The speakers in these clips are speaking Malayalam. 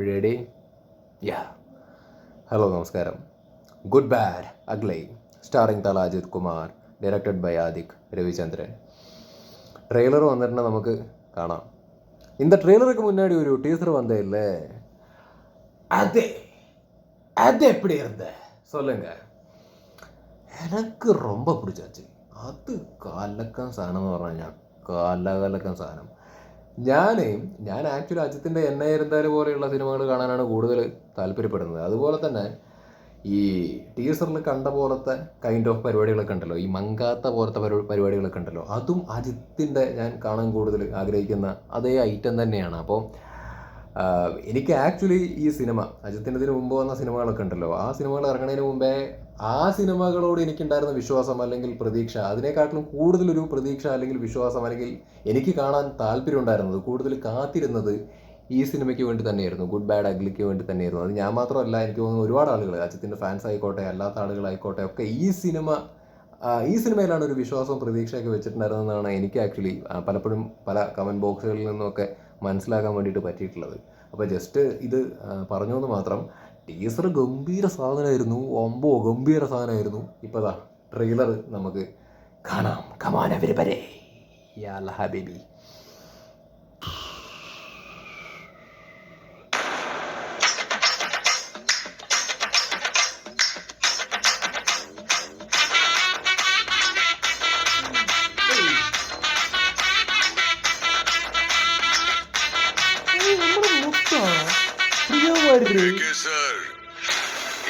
റെഡി? യാ. ഹലോ, നമസ്കാരം. Good bad ugly, starring Thala Ajith Kumar, directed by Adhik Ravichandran. Trailer വന്നിട്ടുണ്ട്, നമുക്ക് കാണാം. இந்த ட்ரெய்லருக்கு முன்னாடி ஒரு டீசர் வந்தே இல்லை? அது அது எப்படி இருந்த சொல்லுங்க. எனக்கு ரொம்ப பிடிச்சாச்சு. അത് കലക്കൻ സാധനം എന്ന് പറഞ്ഞാൽ കലകലക്കൻ സാധനം. ഞാൻ ആക്ച്വലി അജിത്തിൻ്റെ എന്നെ ഇരുന്നാലും പോലെയുള്ള സിനിമകൾ കാണാനാണ് കൂടുതൽ താല്പര്യപ്പെടുന്നത്. അതുപോലെ തന്നെ ഈ ടീസറിൽ കണ്ട പോലത്തെ കൈൻഡ് ഓഫ് പരിപാടികളൊക്കെ ഉണ്ടല്ലോ, ഈ മങ്കാത്ത പോലത്തെ പരിപാടികളൊക്കെ ഉണ്ടല്ലോ, അതും അജിത്തിൻ്റെ ഞാൻ കാണാൻ കൂടുതൽ ആഗ്രഹിക്കുന്ന അതേ ഐറ്റം തന്നെയാണ്. അപ്പോൾ എനിക്ക് ആക്ച്വലി ഈ സിനിമ അജിത്തിൻ്റെ ഇതിന് മുമ്പ് വന്ന സിനിമകളൊക്കെ ഉണ്ടല്ലോ, ആ സിനിമകൾ ഇറങ്ങുന്നതിന് മുമ്പേ ആ സിനിമകളോട് എനിക്കുണ്ടായിരുന്ന വിശ്വാസം അല്ലെങ്കിൽ പ്രതീക്ഷ, അതിനെക്കാട്ടിലും കൂടുതലൊരു പ്രതീക്ഷ അല്ലെങ്കിൽ വിശ്വാസം അല്ലെങ്കിൽ എനിക്ക് കാണാൻ താല്പര്യം ഉണ്ടായിരുന്നത്, കൂടുതൽ കാത്തിരുന്നത് ഈ സിനിമയ്ക്ക് വേണ്ടി തന്നെയായിരുന്നു, ഗുഡ് ബാഡ് അഗ്ലിക്ക് വേണ്ടി തന്നെയായിരുന്നു. അത് ഞാൻ മാത്രമല്ല, എനിക്ക് തോന്നുന്നു ഒരുപാട് ആളുകൾ, അജിത്തിൻ്റെ ഫാൻസ് ആയിക്കോട്ടെ അല്ലാത്ത ആളുകളായിക്കോട്ടെ ഒക്കെ ഈ സിനിമയിലാണ് ഒരു വിശ്വാസവും പ്രതീക്ഷയൊക്കെ വെച്ചിട്ടുണ്ടായിരുന്നതെന്നാണ് എനിക്ക് ആക്ച്വലി പലപ്പോഴും പല കമൻറ്റ് ബോക്സുകളിൽ നിന്നൊക്കെ മനസ്സിലാക്കാൻ വേണ്ടിയിട്ട് പറ്റിയിട്ടുള്ളത്. അപ്പോൾ ജസ്റ്റ് ഇത് പറഞ്ഞുവെന്ന് മാത്രം. ടീസർ ഗംഭീര സാധനമായിരുന്നു, ഗംഭീര സാധനമായിരുന്നു. ഇപ്പോൾ ദാ ട്രെയിലർ നമുക്ക് കാണാം. കമാൻ എവരിബഡി, യാ ഹബീബി.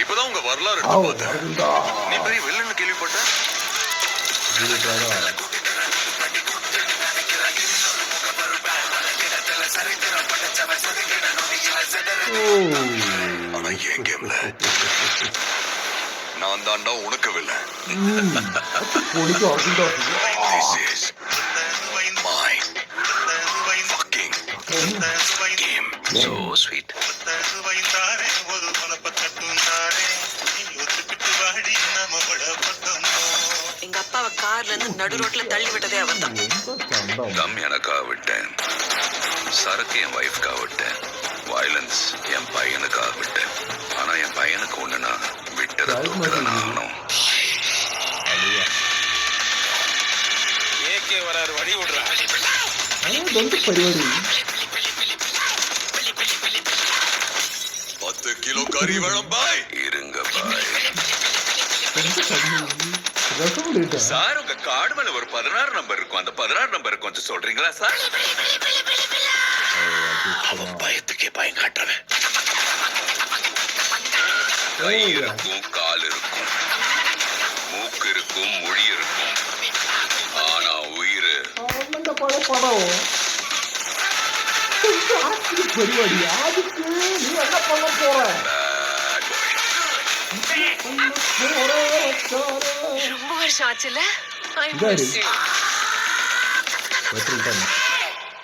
இப்பதான் உங்க வரலாறு நீ பெரிய வில்லன்னு கேள்விப்பட்ட. ஆனா என் கேம்ல நான் தாண்டா உனக்கு villain. This is my fucking game. So sweet. எங்க அப்பாவை கார்ல இருந்து நடு ரோட்ல தள்ளி விட்டதே அவன் தான். தம் எனக்காக விட்டேன், சரக்கு என் வைஃப்காக விட்டேன், வயலன்ஸ் என் பையனுக்காக விட்டேன். ஆனா என் பையனுக்கு ஒண்ணுனா விட்டதை தூக்குதான் ஆகணும். ஏகே வராரு, வழி விடுறா. പരിപാടി 10 கிலோ கறி வேணும் பாய். இருங்க பாய். சார், உங்க கார்டு மேல ஒரு 16 நம்பர் இருக்கும், அந்த 16 நம்பர் கொஞ்சம் சொல்றீங்களா சார்? அவன் பயத்துக்கே பயம் காட்டுறவன். கை இருக்கும், கால் இருக்கும், மூக்கு இருக்கும், மொழி இருக்கும், ஆனா உயிர் പടം പരിപാടി. ആദ്യത്തെ നീ എന്നെ പണം പോറേ ரொம்ப வருஷம் ஆச்சுல.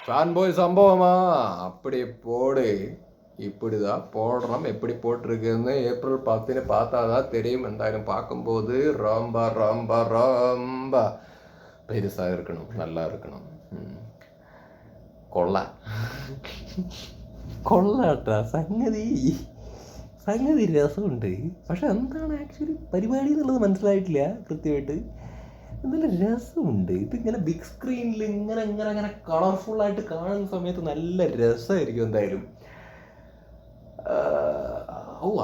ஃபேன் பாய் சம்பவமா? அப்படி போடு, இப்படிதான் போடுறோம். எப்படி போட்டிருக்குன்னு ஏப்ரல் 10 பார்த்தாதான் தெரியும். എന്തായാലും பார்க்கும்போது ரொம்ப ரொம்ப ரொம்ப பெருசாக இருக்கணும், நல்லா இருக்கணும். കൊള്ളാട്ടാ സംഗതി രസമുണ്ട്. പക്ഷെ എന്താണ് ആക്ച്വലി പരിപാടി എന്നുള്ളത് മനസ്സിലായിട്ടില്ല കൃത്യമായിട്ട്. എന്തായാലും രസമുണ്ട്. ഇതിങ്ങനെ ബിഗ് സ്ക്രീനിൽ ഇങ്ങനെ കളർഫുള്ളായിട്ട് കാണുന്ന സമയത്ത് നല്ല രസമായിരിക്കും എന്തായാലും.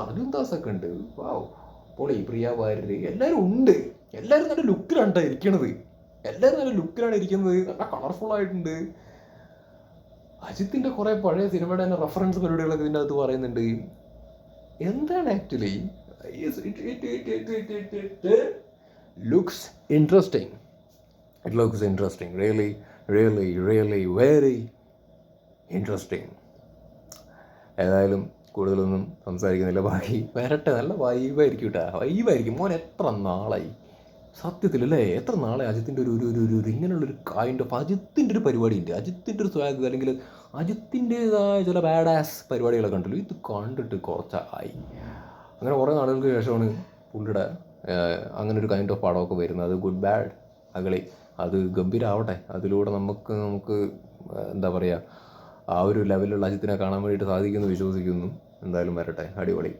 അർജുൻ ദാസൊക്കെ ഉണ്ട്, വാവ് പൊളി. പ്രിയ വാര്യർ, എല്ലാവരും ഉണ്ട്. എല്ലാവരും നല്ല ലുക്കിലാണ് ഇരിക്കണത്. നല്ല കളർഫുള്ളായിട്ടുണ്ട്. അജിത്തിൻ്റെ കുറേ പഴയ സിനിമയുടെ തന്നെ റെഫറൻസ് പരിപാടികളൊക്കെ ഇതിൻ്റെ അകത്ത് പറയുന്നുണ്ട്. എന്താണ് actually looks interesting. It looks interesting, really really really very interesting. ഏതായാലും കൂടുതലൊന്നും സംസാരിക്കുന്നില്ല, ബാക്കി വരട്ടെ. നല്ല വൈബായിരിക്കും കേട്ടോ, വൈബായിരിക്കും. മോൻ എത്ര നാളായി സത്യത്തിലല്ലേ, എത്ര നാളെ അജിത്തിൻ്റെ ഒരു ഇങ്ങനെയുള്ളൊരു കൈൻഡ് ഓഫ് അജിത്തിൻ്റെ ഒരു പരിപാടി ഉണ്ട്, അജിത്തിൻ്റെ ഒരു സ്വാഗ് അല്ലെങ്കിൽ അജിത്തിൻ്റെതായ ചില ബാഡാസ് പരിപാടികളൊക്കെ ഉണ്ടല്ലോ, ഇത് കണ്ടിട്ട് കുറച്ചായി. അങ്ങനെ കുറേ നാളുകൾക്ക് ശേഷമാണ് പുള്ളിയുടെ അങ്ങനെ ഒരു കൈൻഡ് ഓഫ് പടമൊക്കെ വരുന്നത്. അത് ഗുഡ് ബാഡ് അഗ്ലി, അത് ഗംഭീരമാവട്ടെ. അതിലൂടെ നമുക്ക് എന്താ പറയുക, ആ ഒരു ലെവലിലുള്ള അജിത്തിനെ കാണാൻ വേണ്ടിയിട്ട് സാധിക്കുമെന്ന് വിശ്വസിക്കുന്നു. എന്തായാലും വരട്ടെ, അടിപൊളി.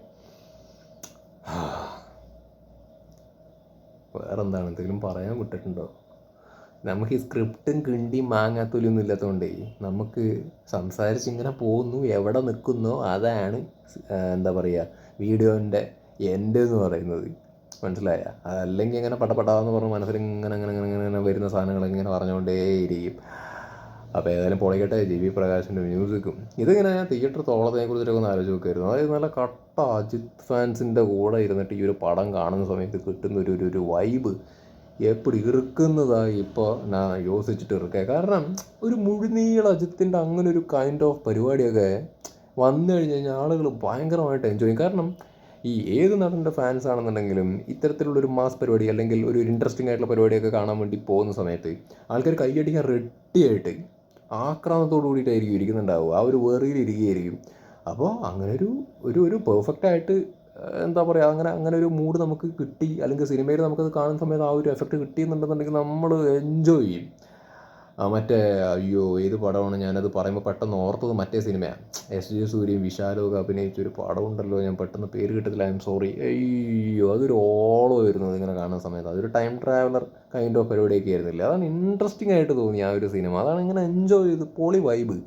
വേറെന്താണ്, എന്തെങ്കിലും പറയാൻ വിട്ടിട്ടുണ്ടോ? നമുക്ക് ഈ സ്ക്രിപ്റ്റും കിണ്ടിയും മാങ്ങാത്തൊലിയൊന്നും ഇല്ലാത്തതുകൊണ്ടേ നമുക്ക് സംസാരിച്ചിങ്ങനെ പോകുന്നു, എവിടെ നിൽക്കുന്നോ അതാണ് എന്താ പറയുക വീഡിയോൻ്റെ എൻഡ് എന്ന് പറയുന്നത്. മനസ്സിലായ? അതല്ലെങ്കിൽ ഇങ്ങനെ പടപടാന്ന് പറഞ്ഞ് മനസ്സിൽ ഇങ്ങനെ അങ്ങനെ അങ്ങനെ അങ്ങനെ വരുന്ന സാധനങ്ങളൊക്കെ ഇങ്ങനെ പറഞ്ഞുകൊണ്ടേയിരിക്കും. അപ്പോൾ ഏതായാലും പൊളിക്കട്ടെ. ജി വി പ്രകാശിൻ്റെ മ്യൂസിക്കും ഇതിങ്ങനെ തിയേറ്റർ തോളത്തിനെ കുറിച്ചിട്ടൊക്കെ ഒന്ന് ആലോചിച്ച് നോക്കുമായിരുന്നു. അതായത് നല്ല കട്ട അജിത് ഫാൻസിൻ്റെ കൂടെ ഇരുന്നിട്ട് ഈ ഒരു പടം കാണുന്ന സമയത്ത് കിട്ടുന്ന ഒരു വൈബ് എപ്പിടി ഇറുക്കുന്നതായി ഇപ്പോൾ ഞാൻ യോസിച്ചിട്ട് ഇറുക്കുക. കാരണം ഒരു മുഴുനീള അജിത്തിൻ്റെ അങ്ങനെ ഒരു കൈൻഡ് ഓഫ് പരിപാടിയൊക്കെ വന്നു കഴിഞ്ഞ് കഴിഞ്ഞാൽ ആളുകൾ ഭയങ്കരമായിട്ട് എൻജോയ് ചെയ്യും. കാരണം ഈ ഏത് നടൻ്റെ ഫാൻസ് ആണെന്നുണ്ടെങ്കിലും ഇത്തരത്തിലുള്ളൊരു മാസ് പരിപാടി അല്ലെങ്കിൽ ഒരു ഇൻട്രസ്റ്റിംഗ് ആയിട്ടുള്ള പരിപാടിയൊക്കെ കാണാൻ വേണ്ടി പോകുന്ന സമയത്ത് ആൾക്കാർ കൈയടിക്കാൻ റെഡിയായിട്ട് ആക്രാമത്തോടു കൂടിയിട്ടായിരിക്കും ഇരിക്കുന്നുണ്ടാവുക. ആ ഒരു വെറിയിൽ ഇരിക്കുകയായിരിക്കും. അപ്പോൾ അങ്ങനെ ഒരു പെർഫെക്റ്റായിട്ട് എന്താ പറയുക അങ്ങനെ ഒരു മൂഡ് നമുക്ക് കിട്ടി, അല്ലെങ്കിൽ സിനിമയിൽ നമുക്കത് കാണുന്ന സമയത്ത് ആ ഒരു എഫക്റ്റ് കിട്ടിയെന്നുണ്ടെന്നുണ്ടെങ്കിൽ നമ്മൾ എൻജോയ് ചെയ്യും. മറ്റേ അയ്യോ ഏത് പടമാണ് ഞാനത് പറയുമ്പോൾ പെട്ടെന്ന് ഓർത്തത് മറ്റേ സിനിമയാണ്. എസ് ജെ സൂര്യയും വിശാലൊക്കെ അഭിനയിച്ചൊരു പടമുണ്ടല്ലോ, ഞാൻ പെട്ടെന്ന് പേര് കിട്ടത്തില്ല, ഐ എം സോറി. അയ്യോ അതൊരു ഓളമായിരുന്നു അതിങ്ങനെ കാണുന്ന സമയത്ത്. അതൊരു ടൈം ട്രാവലർ കൈൻഡ് ഓഫ് പരിപാടിയൊക്കെ ആയിരുന്നില്ല. അതാണ് ഇൻട്രസ്റ്റിംഗ് ആയിട്ട് തോന്നി ആ ഒരു സിനിമ. അതാണ് ഇങ്ങനെ എൻജോയ് ചെയ്ത് പൊളി വൈബ്.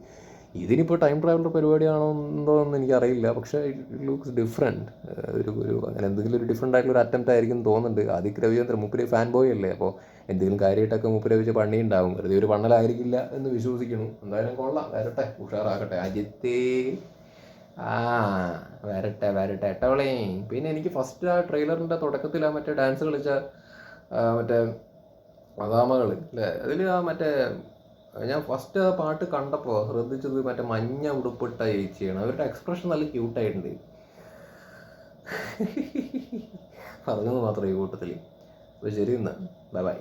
ഇതിനിപ്പോൾ ടൈം ട്രാവലർ പരിപാടിയാണോ എന്തോന്ന് എനിക്കറിയില്ല, പക്ഷേ ഇറ്റ് ലുക്സ് ഡിഫറെൻറ്റ്. ഒരു അങ്ങനെ എന്തെങ്കിലും ഒരു ഡിഫറെൻ്റ് ആയിട്ടുള്ള ഒരു അറ്റംപ്റ്റ് ആയിരിക്കും തോന്നുന്നുണ്ട്. ആദിക് രവിചന്ദ്രൻ മൂപ്പര് ഫാൻ ബോയ് അല്ലേ, അപ്പോൾ എന്തെങ്കിലും കാര്യമായിട്ടൊക്കെ മൂപ്പര് വെച്ച് പണി ഉണ്ടാവും. വെറുതെ ഒരു പണ്ണലായിരിക്കില്ല എന്ന് വിശ്വസിക്കുന്നു. എന്തായാലും കൊള്ളാം, വരട്ടെ, ഉഷാറാകട്ടെ അജിത്തേ. വരട്ടെ എട്ടവളേ. പിന്നെ എനിക്ക് ഫസ്റ്റ് ആ ട്രെയിലറിൻ്റെ തുടക്കത്തിൽ ആ മറ്റേ ഡാൻസ് കളിച്ച മറ്റേ മദാമകൾ അല്ലേ, അതിൽ ആ മറ്റേ ഞാൻ ഫസ്റ്റ് ആ പാട്ട് കണ്ടപ്പോൾ ശ്രദ്ധിച്ചത് മറ്റേ മഞ്ഞ ഉടുപ്പിട്ട ചേച്ചിയാണ്. അവരുടെ എക്സ്പ്രഷൻ നല്ല ക്യൂട്ടായിട്ടുണ്ട്. പറഞ്ഞത് മാത്രമേ ഈ കൂട്ടത്തിൽ. അപ്പോൾ ശരി, എന്നാൽ ബൈ.